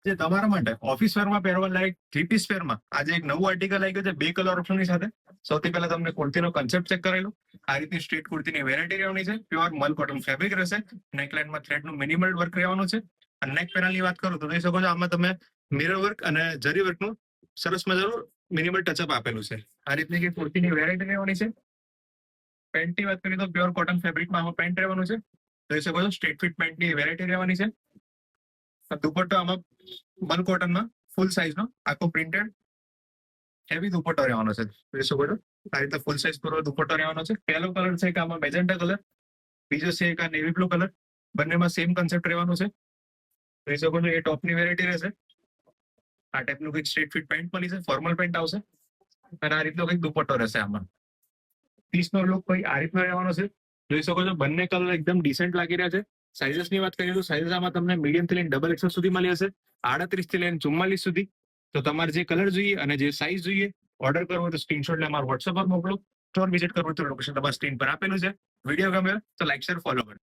જે તમારા માટે ઓફિસ વેરમાં પહેરવા લાયક થ્રી પીસ વેરમાં આજે એક નવું આર્ટિકલ આવી ગયું છે 2 કલર ઓપ્શનની સાથે. સૌથી પહેલા તમને કુર્તીનો કન્સેપ્ટ ચેક કરેલું. આ રીતની સ્ટ્રીટ કુર્તીની વેરાયટી રહેવાની છે. પ્યોર મલ કોટન ફેબ્રિક રહેશે. નેકલાઇનમાં થ્રેડનું મિનિમલ વર્ક રહેવાનું છે. અને નેક પેનલની વાત કરું તો જોઈ શકો છો આમાં તમે મિરર વર્ક અને જરી વર્કનું સરસ મજાનું મિનિમલ ટચઅપ આપેલું છે. આ રીતની કે કુર્તીની વેરાયટી રહેવાની છે. પેન્ટની વાત કરીએ તો પ્યોર કોટન ફેબ્રિકમાં આમાં પેન્ટ રહેવાનું છે. જોઈ શકો છો સ્ટ્રેટ ફિટ પેન્ટની વેરાયટી રહેવાની છે. દુપટ્ટો આમાં મલ કોટનમાં ફૂલ સાઇઝનો આખો પ્રિન્ટેડ હેવી દુપટ્ટો રહેવાનો છે. જોઈ શકો છો આ રીતે ફૂલ સાઇઝ પૂરો દુપટ્ટો રહેવાનો છે. પહેલો કલર છે કે આમાં મેજેન્ટા કલર, બીજો છે એક આ નેવી બ્લુ કલર. બંનેમાં સેમ કન્સેપ્ટ રહેવાનું છે. જોઈ શકો છો એ ટોપની વેરાયટી રહેશે. આ ટાઈપનું કંઈક સ્ટ્રેટ ફિટ પેન્ટ મળી છે, ફોર્મલ પેન્ટ આવશે અને આ રીતનો કંઈક દુપટ્ટો રહેશે. આમાં પીસનો લુક કંઈક આ રીતનો રહેવાનો છે. જોઈ શકો છો બંને કલર એકદમ ડિસેન્ટ લાગી રહ્યા છે. સાઇઝસની વાત કરીએ તો સાઇઝ આમાં તમને મીડિયમ થી લઈને ડબલ એક્સેલ સુધી મળી હશે. 38 થી લઈને 44 સુધી. તો તમારે જે કલર જોઈએ અને જે સાઇઝ જોઈએ ઓર્ડર કરવો હોય તો સ્ક્રીનશોટ લે અમારા વોટ્સએપ પર મોકલો. સ્ટોર વિઝિટ કરવું હોય તો લોકેશન તમારા સ્ક્રીન પર આપેલું છે. વિડીયો ગમે તો લાઈક શેર ફોલો કરો.